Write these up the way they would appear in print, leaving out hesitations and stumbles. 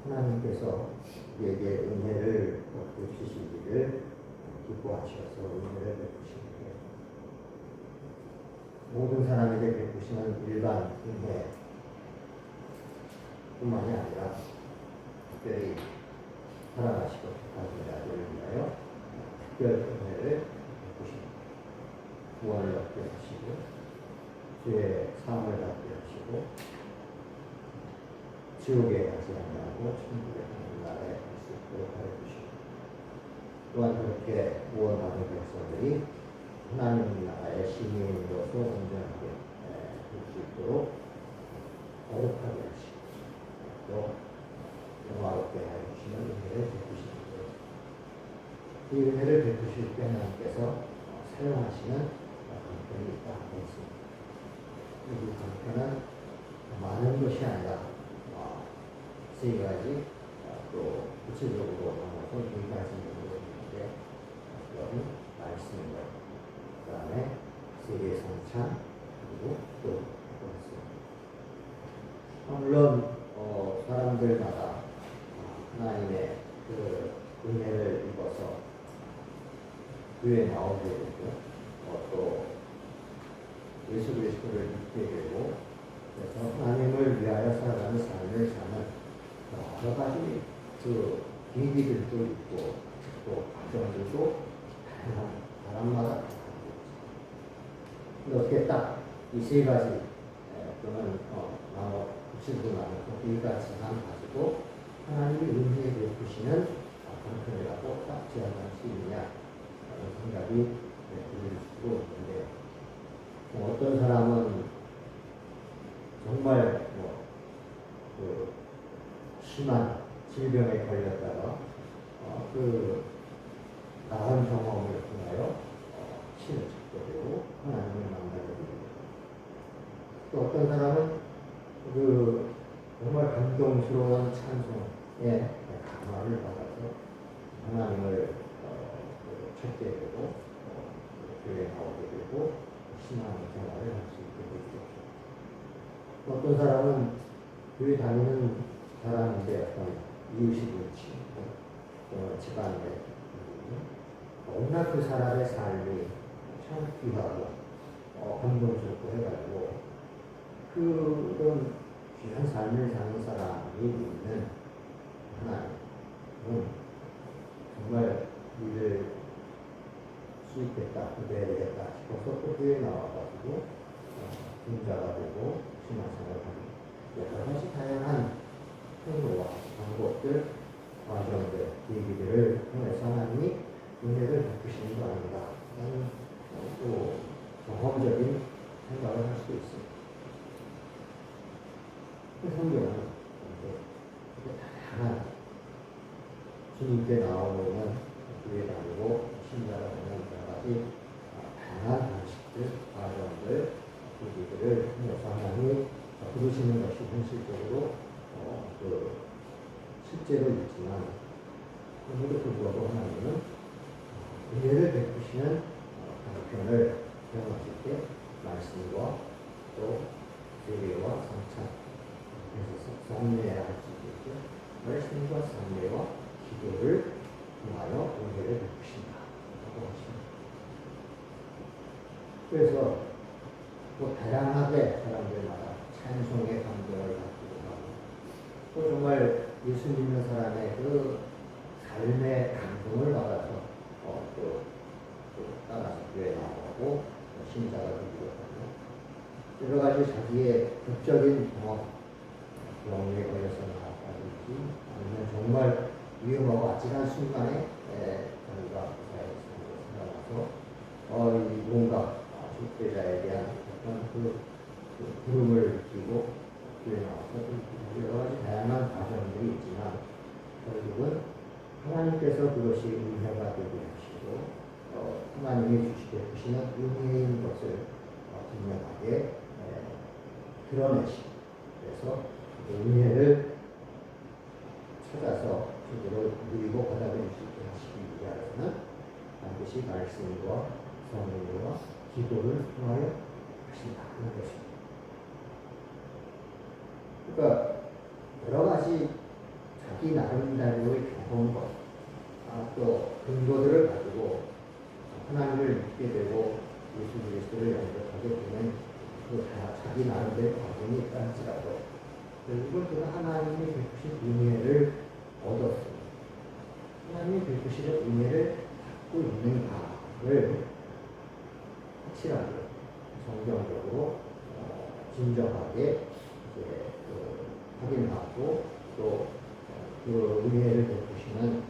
하나님께서 우리에게 은혜를 베푸시기를 기뻐하셔서 은혜를 베푸시는데, 모든 사람에게 베푸시는 일반 은혜 뿐만이 아니라 특별히 사랑하시고 택하신 자들을 위하여 특별 은혜를 베푸십니다. 구원을 얻게 하시고 죄의 사함을 받게 하시고 지옥에 가지 아니하고 천국에 가는 나라에 갈 수 있도록 하여 주시고, 또한 그렇게 구원받은 백성들이 하나님 나라의 시민으로서 온전하게 될 수 있도록 거룩하게 하시고 또 영화롭게 하여 주시는 은혜를 베푸시는 거예요. 이 은혜를 베푸실 때 하나님께서 사용하시는 방편이 있다 하고 있습니다. 이 방편은 많은 것이 아니라 세 가지, 또 구체적으로 나눠서 네 가지 정도 있는데, 그건 말씀인 것, 그 다음에 세계 성찬, 그리고 또 물론 사람들마다 하나님의 그 은혜를 입어서 교회에 나오게 되고, 또 예수 그리스도를 믿게 되고, 그래서 하나님을 위하여 살아가는 삶을 사는 여러 가지 그 계기들도 있고, 또 과정들도 다양한 사람마다 근데 어떻게 딱 이 세 가지 또는 구체적으로 나눠서 이 가지만 가지고 하나님이 은혜에 베푸시는 방편이라고 딱 제안할 수 있느냐 라는 생각이 들 수도 있는데, 어떤 사람은 정말 그 심한 질병에 걸렸다가 그 나은 경험을 통하여 신을 찾게 되고 하나님을 만나게 됩니다. 또 어떤 사람은 그 정말 감동스러운 찬송에 감화를 받아서 하나님을 찾게 되고 교회에 나오게 되고 신앙 생활을 할 수 있게 되죠. 어떤 사람은 교회 다니는 사람인데 어떤 이웃이 그렇지, 집안에 워낙 그 사람의 삶이 참 귀하고 감동스럽고 해가지고 그런 귀한 삶을 사는 사람이 있는 하나님은 정말 믿을 수 있겠다, 기대해야 되겠다 싶어서 또 교회에 나와가지고 분자가 되고 신앙생활을 하는 여러 가지 다양한 행로와 방법들, 과정들, 얘기들을 통해서 하나님이 은혜를 베푸시는 거 아닌가 하는 또 경험적인 생각을 할 수 있습니다. 성경은 다양한 주님께 나오는 교회 다니고 신자가 되는 여러 가지 다양한 방식들, 과정들, 얘기들을 통해서 하나님이 부르시는 것이 현실적으로 실제로 있지만, 그럼에도 불구하고 하나님은 은혜를 베푸시는 방편을 경험하실 때 말씀과 또 세례와 성찬, 그래서 성례라 할 수도 있고 말씀과 성례와 기도를 통하여 은혜를 베푸신다 라고 하십니다. 그래서 또 다양하게 사람들마다 찬송의 감동을 갖기도 하고, 또 정말 예수 믿는 사람의 그 삶의 감동을 받아서 또 따라서 교회 나오고 신자가 되기도 하고, 여러 가지 자기의 극적인 병에 걸려서 나왔다든지, 아니면 정말 위험하고 아찔한 순간에 자기가 살아나서 뭔가 적대자에 대한 어떤 그 부름을 느끼고 교회 나와서 여러 가지 다양한 과정들이 있지만, 결국은 하나님께서 그것이 은혜가 되게 하시고 하나님이 주시는 은혜인 것을 분명하게 드러내시고, 그래서 그 은혜를 찾아서 제대로 누리고 받아들일 수 있게 하시기 위해서는 반드시 말씀과 성령과 기도를 통하여 하신다 하는 것입니다. 그러니까 여러 가지 자기 나름대로의 경험과 또 근거들을 가지고 하나님을 믿게 되고 예수 그리스도를 영접하게 되는 그 자기 나름대로 과정이 있다 할지라도 결국은 그가 하나님이 베푸신 은혜를 얻었습니다. 하나님이 베푸시는 은혜를 받고 있는가를 확실하게 성경적으로 진정하게 이제 확인하고 또 그 은혜를 베푸시는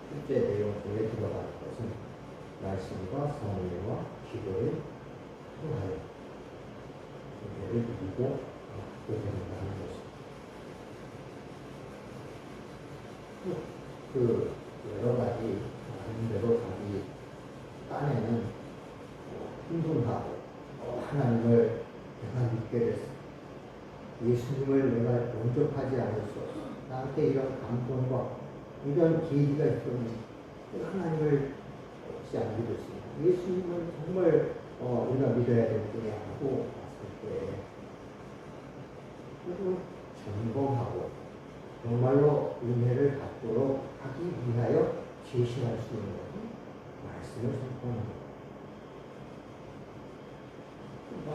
실제 내용 속에 들어가는 것은 말씀과 성령과 기도를 통하여 은혜를 누리고 받게 된다는 것입니다. 그 여러 가지 나름대로 자기 딴에는 흥분하고 하나님을 내가 믿게 됐어. 예수님을 내가 영접하지 않을 수 없어. 나한테 이런 감동과 이런 계기가 있었는데 하나님을 믿지 않게 됐습니다. 예수님은 정말 우리가 믿어야 될 분이야 하고 봤을 때 그래도 점검하고 정말로 은혜를 받도록 하기 위하여 제시할 수 있는 것은 말씀을 선포하는 것. 막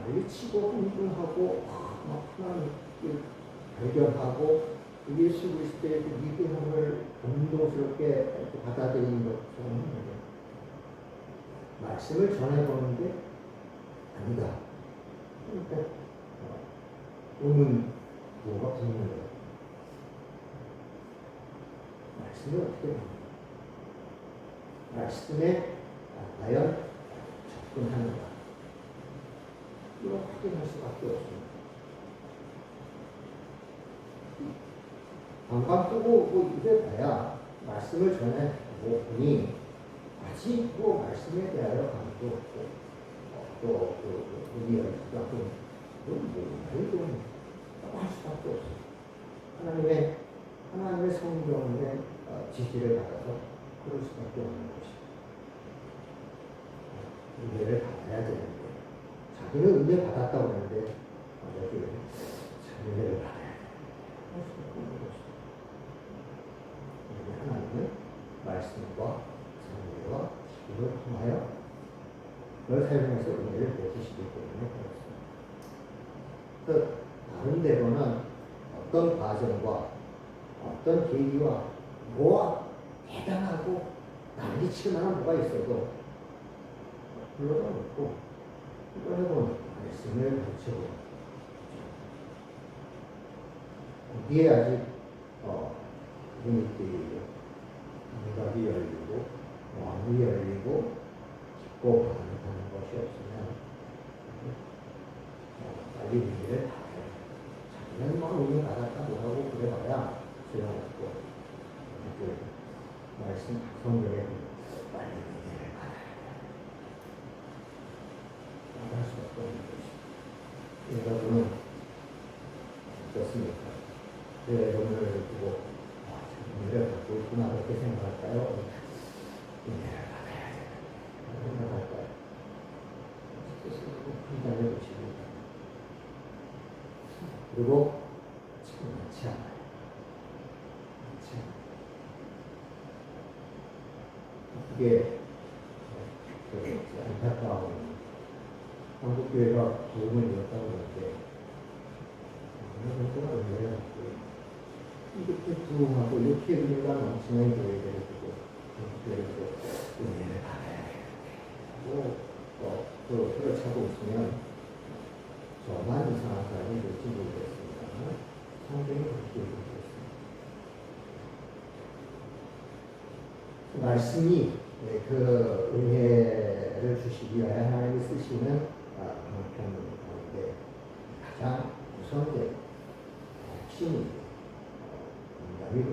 난리치고 흥분하고 막 하나님을 발견하고 예수 그리스도의 그 위대함을 감동스럽게 받아들이는 것처럼 말씀을 전해보는데 아니다. 그러니까 오는 뭐가 붙는 거예요. 말씀이 어떻게 됩니까? 말씀에 과연 접근하는가? 이걸 확인할 수밖에 없습니다. 방방 뜨고 뭐 입에 봐야 말씀을 전해보고 보니 아직 뭐 말씀에 대하여 감도 없고 또 우리 열기가 좀 이건 할 수밖에 없어요. 하나님의 성경의 지시를 받아서 그럴 수밖에 없는 것입니다. 은혜를 받아야 되는데 자기는 은혜 받았다고 하는데 여기 은혜를 받아야 돼. 할 수밖에 없는 것입니다. 하나님은 말씀과 성령과 기도를 통하여 그걸 사용해서 은혜를 베푸시기 때문에 그렇습니다. 그 나름대로는 어떤 과정과 어떤 계기와 뭐가 대단하고 난리칠 만한 뭐가 있어도 불러다 놓고 꺼내보는 말씀을 붙여보는 거기에 아직 감각이 열리고 마음이 열리고 깊고 반응하는 것이 없으면 빨리 은혜를 받아야 돼. 자기는 막 은혜 받았다 뭐라고 그래봐야 소용없고 말씀 성경에 빨리 은혜를 받아야 돼. 나갈 수밖에 없는 것이. 여러분은 어떻습니까? 여러분을 두고 은혜를 받고 있구나 그렇게 생각할까요? 은혜를 받아야 돼. 생각할까요? 판단해 보십니다. 그리고 참 많지 않아요. 그게 안타까운 한국교회가 도움을 이뤘다고 하는데 그런 은혜를 받고 이렇게 부흥하고 이렇게 은혜가 넘치는 교회들을 두고 교회도 은혜를 받아야 해요. 그걸 차고 있으면 저만 이상한 사람이 될지 모르겠습니다. 성경이 그렇게 얘기했습니다. 말씀이 그 은혜를 주시기 위하여 하나님이 쓰시는 방편 가운데 가장 우선된 핵심이 인간이고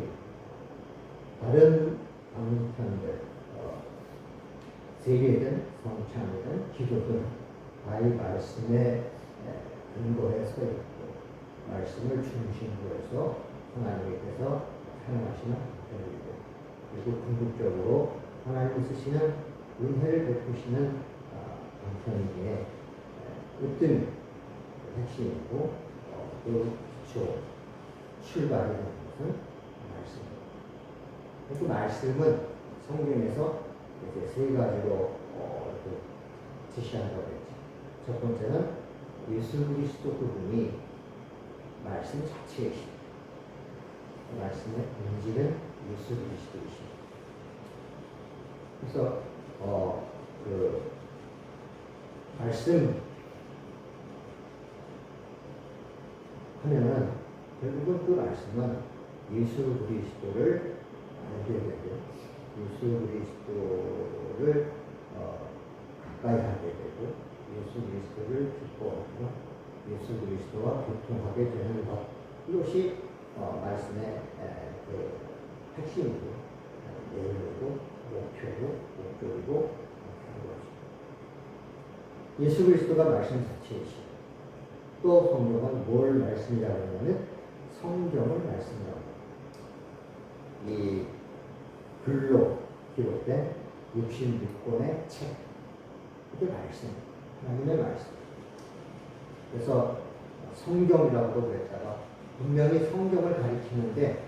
다른 방편들 세계든 성찬이든 기도든 다이 말씀에 근거해서 있고 말씀을 중심으로 해서 하나님께서 사용하시는 방편이고 그리고 궁극적으로 하나님이 쓰시는 은혜를 베푸시는 방편이기에 어떤 핵심이고 또 기초 출발이 되는 것은 말씀. 그 말씀은 성경에서 이제 세 가지로 이렇게 제시한다고 했죠. 첫 번째는 예수 그리스도 그분이 말씀 자체이십니다. 그 말씀의 본질은 예수 그리스도이십니다. 그래서 그 말씀 하면은 결국은 그 말씀은 예수 그리스도를 알게 되고 예수 그리스도를 가까이 하게 되고 예수 그리스도를 기뻐하고 예수 그리스도와 교통하게 되는 것, 이것이 말씀의 그 핵심이고 내용이고 목적이고 하는 것입니다. 예수 그리스도가 말씀 자체이시고 또 성경은 뭘 말씀이라고 하냐면 성경을 말씀이라고 합니다. 이 글로 기록된 66권의 책, 이게 말씀, 하나님의 말씀. 그래서 성경이라고도 그랬다가 분명히 성경을 가리키는데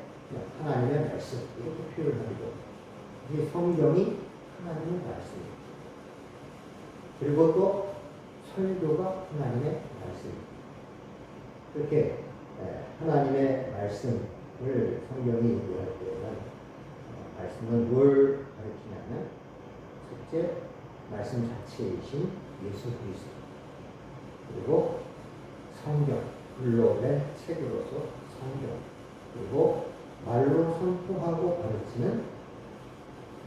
하나님의 말씀 이렇게 표현하기도, 이 성경이 하나님의 말씀입니다. 그리고 또 설교가 하나님의 말씀입니다. 이렇게 하나님의 말씀을 성경이 얘기할 때는 말씀은 뭘 가리키냐면 첫째, 말씀 자체이신 예수 그리스도, 그리고 성경, 글로 된 책으로서 성경, 그리고 말로 선포하고 가르치는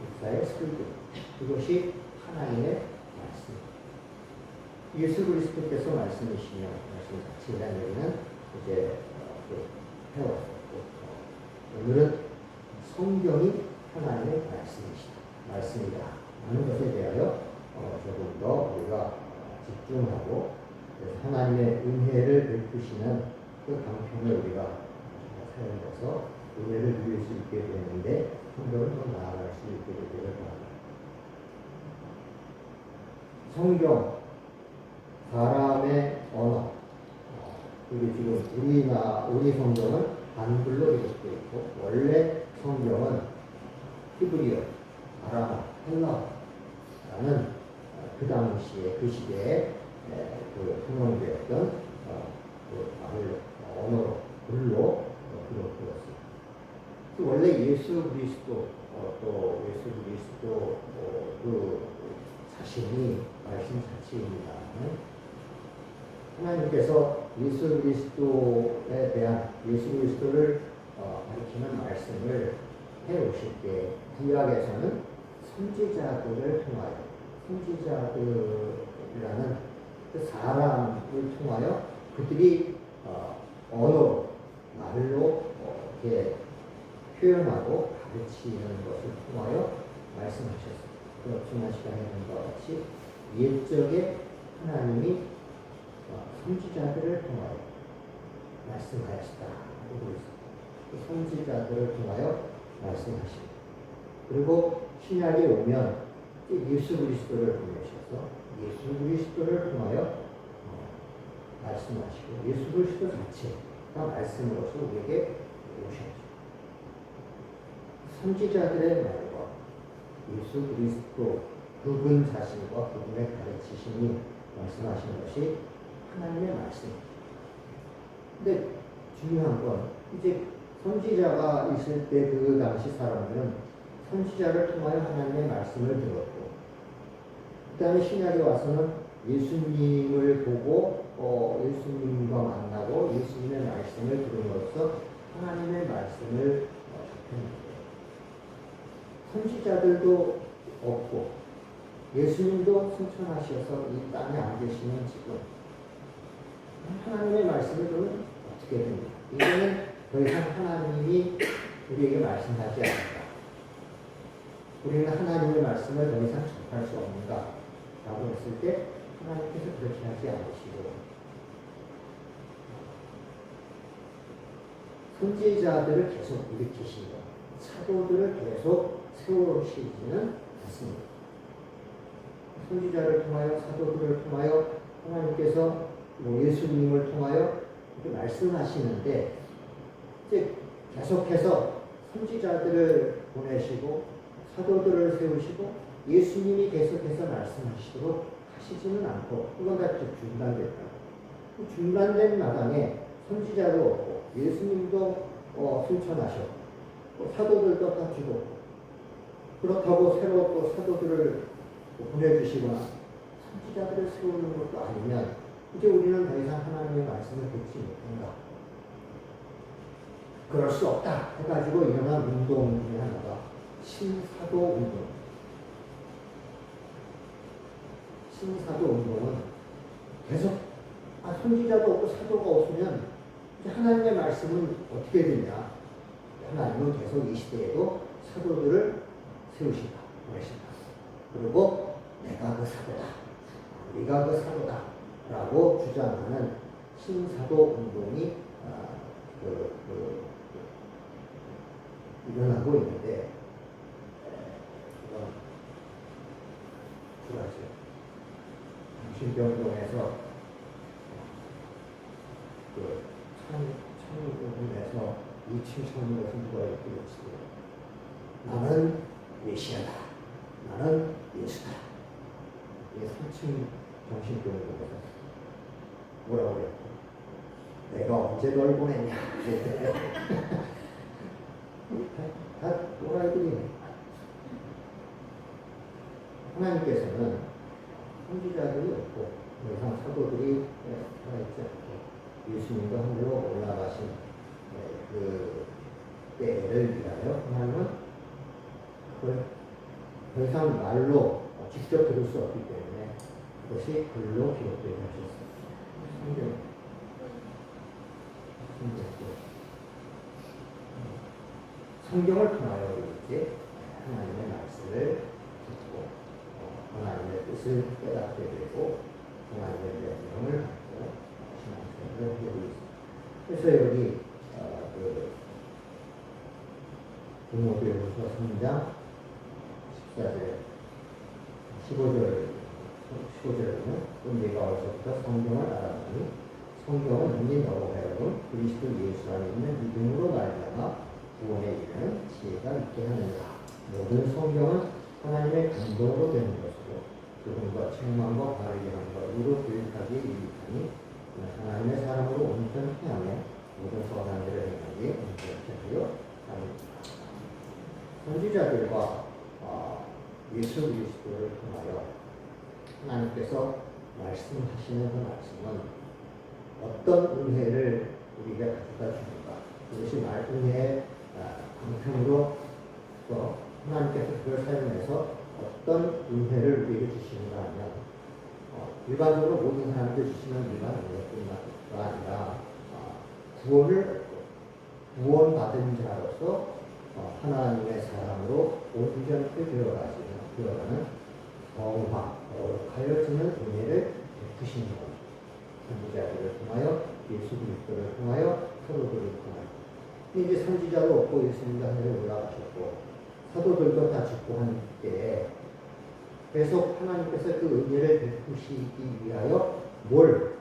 목사의 설교, 이것이 하나님의 말씀. 예수 그리스도께서 말씀이시며 말씀 자체라는 얘기는 이제 해왔고, 오늘은 성경이 하나님의 말씀이다 하는 것에 대하여 조금 더 우리가 집중하고, 하나님의 은혜를 베푸시는 그 방편을 우리가 사용해서 은혜를 누릴 수 있게 되는데 성경을 더 나아갈 수 있게 되기를 바랍니다. 성경, 사람의 언어, 그리고 지금 우리 성경은 한글로 기록되어 있고, 원래 성경은 히브리어, 아람어, 헬라어라는 그 당시에 그 시대에 그 통용되었던 언어로, 글로 기록되었습니다. 원래 예수 그리스도 또 예수 그리스도 그 자신이 말씀 자체입니다는 하나님께서 예수 그리스도에 대한 예수 그리스도를 가리키는 말씀을 해오실 때 구약에서는 선지자들을 통하여, 선지자들이라는 그 사람을 통하여 그들이 언어로, 말로 이렇게 표현하고 가르치는 것을 통하여 말씀하셨습니다. 지난 시간에 본 것 같이 옛적에 하나님이 선지자들을 통하여 말씀하셨다 하고 있습니다. 선지자들을 통하여 말씀하십니다. 그리고 신약에 오면 예수 그리스도를 보내셔서 예수 그리스도를 통하여 말씀하시고 예수 그리스도 자체가 말씀으로서 우리에게 오셨죠. 선지자들의 말과 예수 그리스도 그분 자신과 그분의 가르치심이 말씀하신 것이 하나님의 말씀입니다. 근데 중요한 건 이제 선지자가 있을 때 그 당시 사람들은 선지자를 통하여 하나님의 말씀을 들었고, 그 다음에 신약에 와서는 예수님을 보고 예수님과 만나고 예수님의 말씀을 들음으로써 하나님의 말씀을 접했는데, 선지자들도 없고 예수님도 승천하셔서 이 땅에 안 계시는 지금 하나님의 말씀을 그러면 어떻게 됩니까? 이제는 더 이상 하나님이 우리에게 말씀하지 않는다. 우리는 하나님의 말씀을 더 이상 접할 수 없는가? 라고 했을 때 하나님께서 그렇게 하지 않으시고 선지자들을 계속 일으키시고 사도들을 계속 세우시지는 않습니다. 선지자를 통하여 사도들을 통하여 하나님께서 예수님을 통하여 이렇게 말씀하시는데, 이제 계속해서 선지자들을 보내시고 사도들을 세우시고 예수님이 계속해서 말씀하시도록 하시지는 않고 그건 다 중단됐다. 중단된 마당에 선지자도 없고 예수님도 승천하셨고 사도들도 다 죽었고 그렇다고 새로 또 사도들을 보내주시거나 선지자들을 세우는 것도 아니면 이제 우리는 더 이상 하나님의 말씀을 듣지 못한다. 그럴 수 없다 해가지고 일어난 운동 중에 하나가 신사도 운동. 신사도 운동은 계속 선지자도 없고 사도가 없으면 이제 하나님의 말씀은 어떻게 되냐. 하나님은 계속 이 시대에도 사도들을 세우신다. 보내신다. 그리고 내가 그 사도다. 네가 그 사도다. 라고 주장하는 신사도 운동이 일어나고 있는데 두 가지. 정신병동에서 천국에서 2층 천국에서 누가 이렇게 외치고 나는 메시아다. 나는 예수다. 이게 3층 정신병동에서 뭐라고 그랬고 내가 언제 널 보냈냐. 다 또라이들이네. 하나님께서는 선지자들이 없고 더 이상 사도들이 살아있지 않고 예수님도 하늘로 올라가신 그 때를 위하여 하나님은 그걸 더 이상 말로 직접 들을 수 없기 때문에 그것이 글로 기록되게 하셨습니다. 성경을 통하여 이렇게 하나님의 말씀을 듣고 하나님의 뜻을 깨닫게 되고 하나님의 명령을 받고 신앙생활을 하고 있습니다. 그래서 여기 디모데후서 3장 14절 15절에는 또 내가 어디서부터 성경을 알아보니 성경은 이미 너로 하여금 그리스도 예수 안에 있는 믿음으로 말미암아 구원에 이르는 지혜가 있게 하느니라. 모든 성경은 하나님의 감동으로 되는 것으로 그분과 책망과 바르게 한 것으로 교육하기에 유익하니 하나님의 사람으로 온전케 하며 모든 선한들을 행하기에 온전케 하여 합니다. 선지자들과 예수 그리스도를 통하여 하나님께서 말씀하시는 그 말씀은 어떤 은혜를 우리가 가져다 줍니까? 그것이 은혜의 방편으로 하나님께서 그걸 사용해서 어떤 은혜를 우리에게 주시는가 하면 일반적으로 모든 사람들 주시는 일반 은혜뿐만 아니라 구원받은 자로서 하나님의 사람으로 온전히 되어가는 거룩한 거룩하여지는 은혜를 베푸시는 것. 선지자들을 통하여 예수 그리스도를 통하여 사도들을 통하여 이제 선지자도 없고 예수님도 하늘에 올라가셨고 사도들도 다 죽고 한 때에 계속 하나님께서 그 은혜를 베푸시기 위하여 뭘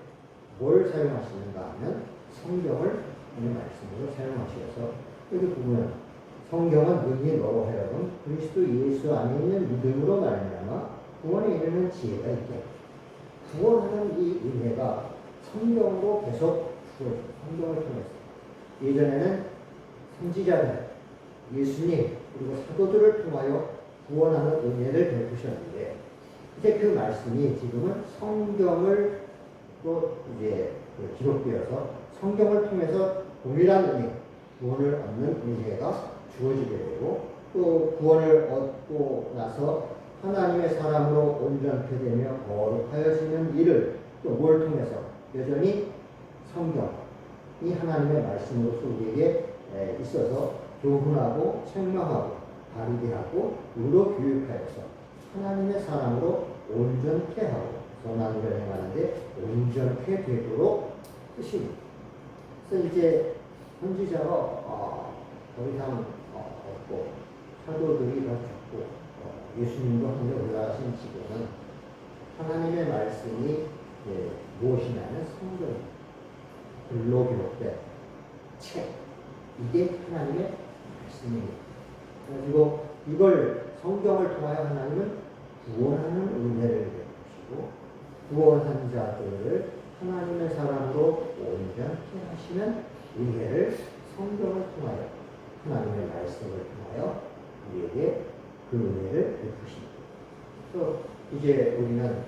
사용하시는가 하면 성경을 오늘 말씀으로 사용하셔서 여기 보면 성경은 능히 너로 하여금 그리스도 예수 안에 있는 믿음으로 말미암아 구원에 이르는 지혜가 있게 구원하는 이 은혜가 성경으로 계속 주어져요. 성경을 통해서. 예전에는 선지자들, 예수님, 그리고 사도들을 통하여 구원하는 은혜를 베푸셨는데, 이제 그 말씀이 지금은 성경을 또 이제 기록되어서 성경을 통해서 동일한 은혜, 구원을 얻는 은혜가 주어지게 되고, 또 구원을 얻고 나서 하나님의 사람으로 온전케 되며 거룩하여지는 일을 또 뭘 통해서 여전히 성경이 하나님의 말씀으로서 우리에게 있어서 교훈하고 책망하고 바르게 하고 의로 교육하여서 하나님의 사람으로 온전케 하고 선한 일을 행하는데 온전케 되도록 하십니다. 그래서 이제 선지자가 더 이상 없고 사도들이 다 죽고 예수님도 하늘에 올라가신 지금은 하나님의 말씀이 무엇이냐면 성경, 글로 기록된 책, 이게 하나님의 말씀입니다. 그리고 이걸 성경을 통하여 하나님은 구원하는 은혜를 베푸시고 구원한 자들을 하나님의 사람으로 온전케 하시는 은혜를 성경을 통하여 하나님의 말씀을 통하여 우리에게 그 은혜를 베푸십니다. 그래서 이제 우리는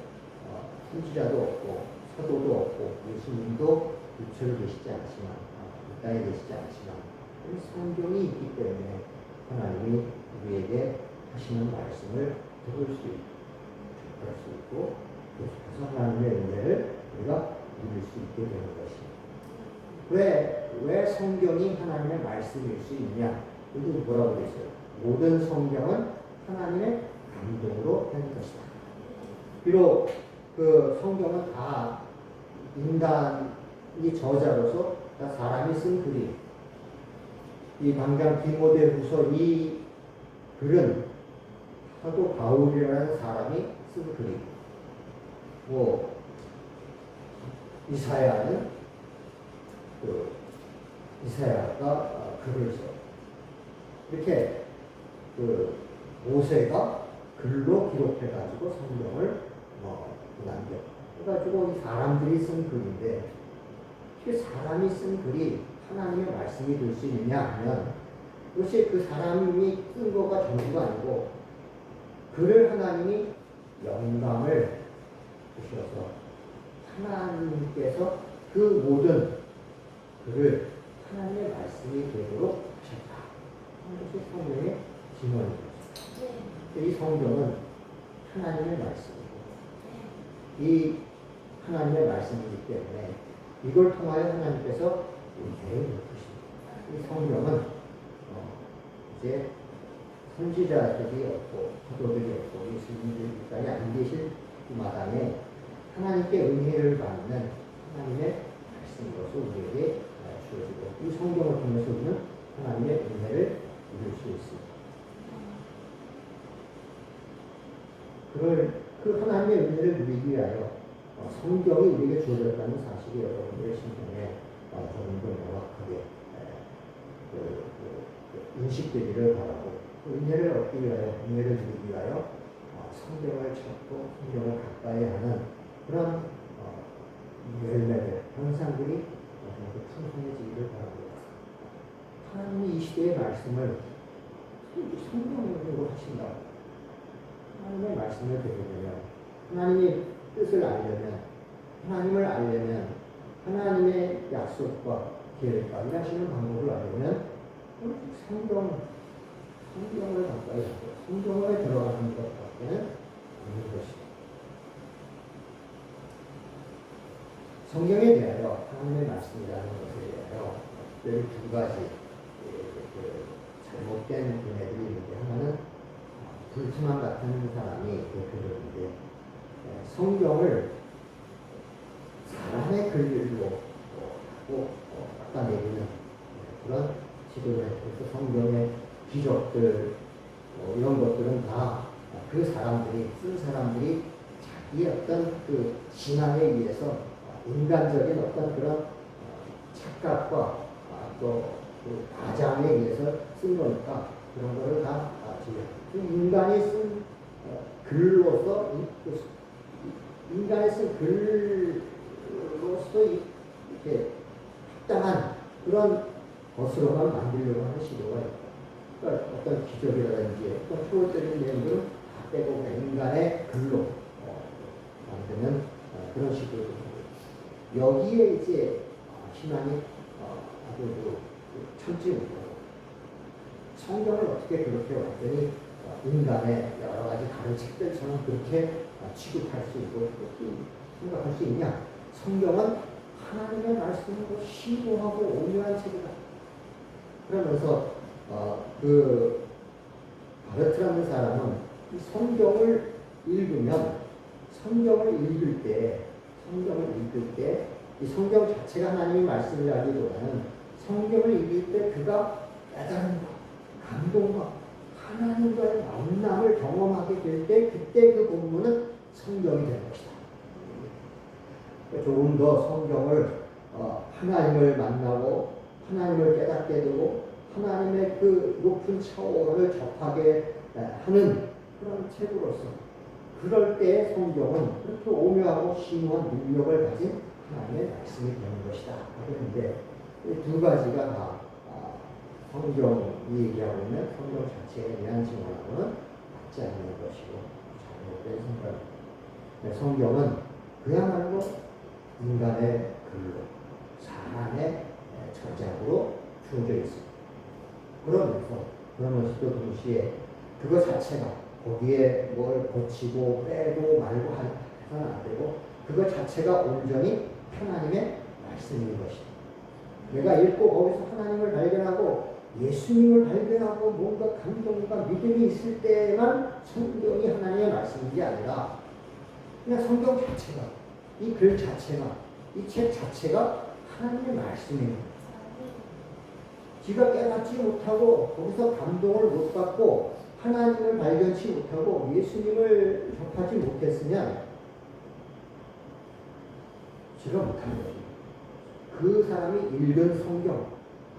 선지자도 없고 사도도 없고 예수님도 육체로 계시지 않지만 이 땅에 계시지 않지만 성경이 있기 때문에 하나님이 우리에게 하시는 말씀을 들을 수 있고 계속해서 하나님의 은혜를 우리가 누릴 수 있게 되는 것입니다. 왜 성경이 하나님의 말씀일 수 있냐? 여기 뭐라고 되어 있어요? 모든 성경은 하나님의 감동으로 된 것이다. 비록 그 성경은 다 인간이 저자로서 다 사람이 쓴 글이 이 당장 디모데후서 이 글은 사도 바울이라는 사람이 쓴 글이고 뭐 이사야는 이사야가 글을 써 이렇게 모세가 글로 기록해가지고 성경을 남겨. 그래가지고 이 사람들이 쓴 글인데 그 사람이 쓴 글이 하나님의 말씀이 될 수 있느냐 하면 그것이 그 사람이 쓴 거가 전부가 아니고 글을 하나님이 영감을 주셔서 하나님께서 그 모든 글을 하나님의 말씀이 되도록 하셨다. 이것이 성경의 증언입니다. 이 성경은 하나님의 말씀이고 이 하나님의 말씀이기 때문에 이걸 통하여 하나님께서 은혜를 베푸십니다. 이 성경은 이제 선지자들이 없고 사도들이 없고 예수님들까지 안 계실 이 마당에 하나님께 은혜를 받는 하나님의 말씀으로서 우리에게 주어지고 이 성경을 통해서 우리는 하나님의 은혜를 누릴 수 있습니다. 그 하나님의 은혜를 누리기 위하여 성경이 우리에게 주어졌다는 사실이 여러분들의 심령에 조금 더 명확하게 인식되기를 바라고 그 은혜를 얻기 위하여 은혜를 누리기 위하여 성경을 찾고 성경을 가까이 하는 그런 열매들 현상들이 풍성해지기를 바랍니다. 하나님이 이 시대의 말씀을 성경으로 하신다. 하나님의 말씀을 듣게 되면 하나님의 뜻을 알려면 하나님을 알려면 하나님의 약속과 계획과 일하시는 방법을 알려면 성경을 가까이 하고 성경을 들어가는 것밖에는 없는 것입니다. 성경에 대하여 하나님의 말씀이라는 것에 대하여 특별히 두 가지 잘못된 분야들이 있는데 하나는 불투만 같은 사람이 대표적인데 성경을 사람의 글로 하고 깎아내리는 그런 시도를 했고 성경의 기적들 이런 것들은 다 그 사람들이 쓴 사람들이 자기의 어떤 그 신앙에 의해서 인간적인 어떤 그런 착각과 또 그 과장에 의해서 쓴 거니까 그런 거를 다 그 인간이 쓴 글로서 인간이 쓴 글로서 이렇게 합당한 그런 것으로만 만들려고 하는 시도가 있다. 그러니까 어떤 기적이라든지 어떤 초월적인 내용들은 다 빼고 그냥 인간의 글로 만드는 그런 식으로 여기에 이제 신앙이 아주 참지 못하고 성경을 어떻게 그렇게 완전히 인간의 여러 가지 다른 책들처럼 그렇게 취급할 수 있고 그렇게 생각할 수 있냐? 성경은 하나님의 말씀으로 심오하고 오묘한 책이다. 그러면서 그 바르트라는 사람은 이 성경을 읽으면 성경을 읽을 때 이 성경 자체가 하나님의 말씀이라기보다는 성경을 읽을 때 그가 깨달음과 감동과 하나님과의 만남을 경험하게 될 때 그때 그 본문은 성경이 되는 것이다. 조금 더 성경을 하나님을 만나고 하나님을 깨닫게 되고 하나님의 그 높은 차원을 접하게 하는 그런 책으로서 그럴 때 성경은 그렇게 오묘하고 심오한 능력을 가진 하나님의 말씀이 되는 것이다 하는데 이 두 가지가 다 성경이 얘기하고 있는 성경 자체에 대한 증언하고는 맞지 않는 것이고 잘못된 생각입니다. 성경은 그야말로 인간의 글로 사람의 저작으로 주어져 있습니다. 그러면서도 동시에 그것 자체가 거기에 뭘 고치고 빼고 말고 해서는 안 되고 그것 자체가 온전히 하나님의 말씀인 것입니다. 내가 읽고 거기서 하나님을 발견하고 예수님을 발견하고 뭔가 감동과 믿음이 있을 때만 성경이 하나님의 말씀인게 아니라 그냥 성경 자체가 이 글 자체가 이 책 자체가 하나님의 말씀입니다. 지가 깨닫지 못하고 거기서 감동을 못 받고 하나님을 발견치 못하고 예수님을 접하지 못했으면 지가 못한 거죠. 그 사람이 읽은 성경,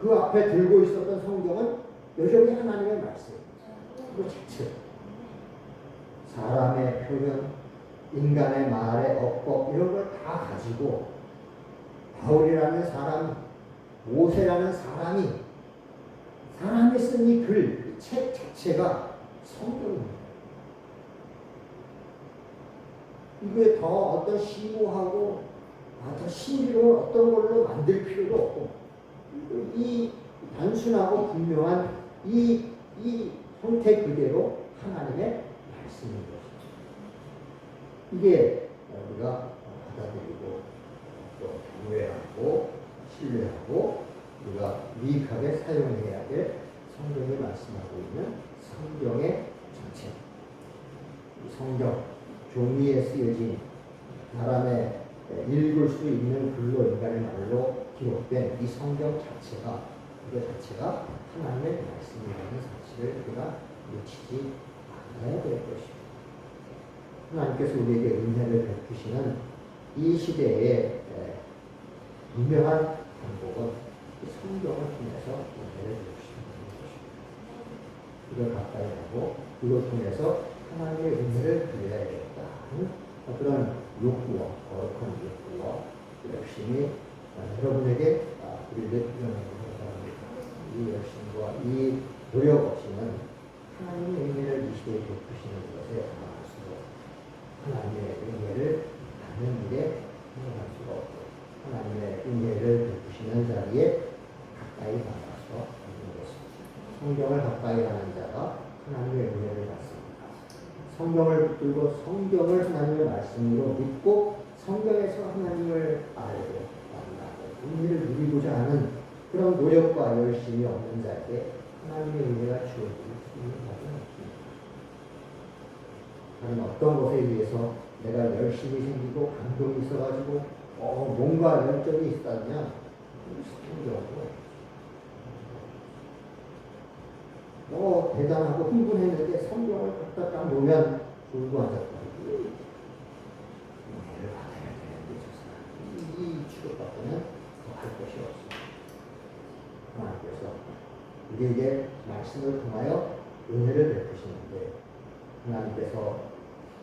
그 앞에 들고 있었던 성경은 여전히 하나님의 말씀. 그 자체. 사람의 표현, 인간의 말의 어법 이런 걸 다 가지고 바울이라는 사람, 모세라는 사람이 쓴 이 글, 이 책 자체가 성경입니다. 이게 더 어떤 심오하고 더 신비로운 어떤 걸로 만들 필요도 없고 이 단순하고 분명한 이 형태 그대로 하나님의 말씀인 것이죠. 이게 우리가 받아들이고 또 경외하고 신뢰하고 우리가 유익하게 사용해야 될 성경이 말씀하고 있는 성경의 정체. 성경, 종이에 쓰여진 사람의 읽을 수 있는 글로 인간의 말로 기록된 이 성경 자체가 이거 자체가 하나님의 말씀이라는 사실을 우리가 놓치지 않아야 될 것입니다. 하나님께서 우리에게 은혜를 베푸시는 이 시대에 분명한 방법은 이 성경을 통해서 은혜를 베푸시는 것입니다. 이걸 가까이 하고 이걸 통해서 하나님의 은혜를 드려야겠다 하는 그런 욕구와 거룩한 욕구와 열심히 여러분에게 우리를 표현하고 바랍니다. 이 열심과 이 노력 없이는 하나님의 은혜를 이 시대에 베푸시는 것에 나아갈수록 하나님의 은혜를 받는 일에 행할 수가 없고 하나님의 은혜를 베푸시는 자리에 가까이 나가서 있는 것입니다. 성경을 가까이 하는 자가 하나님의 은혜를 받습니다. 성경을 붙들고 성경을 하나님의 말씀으로 믿고 성경에서 하나님을 알고 만나고 은혜를 누리고자 하는 그런 노력과 열심이 없는 자에게 하나님의 은혜가 주어질 수 있는 것은 없습니다. 나는 어떤 것에 의해서 내가 열심히 생기고 감동이 있어가지고 뭔가 열정이 있다면 성경으로 대단하고 흥분했는데 성경을 갖다 딱 놓으면 울고 앉았다. 은혜를 받아야 되는데 저 사람 이 취급받고는 더 할 것이 없습니다. 하나님께서 우리에게 말씀을 통하여 은혜를 베푸시는데 하나님께서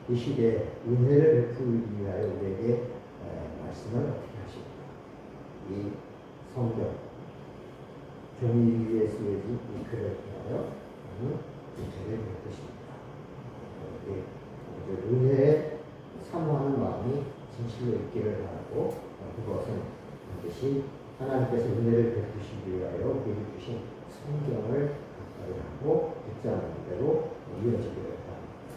이 시대에 은혜를 베푸기 위하여 우리에게 말씀을 어떻게 하십니까? 이 성경 종이 위에 쓰여진 이 글을 통하여 은혜를 베푸십니다. 은혜에 사모하는 마음이 진실로 있기를 바라고 그것은 반드시 하나님께서 은혜를 베푸시기 위하여 우리에게 주신 성경을 가까이 하고 듣지 않는 대로 이어지기를 바랍니다.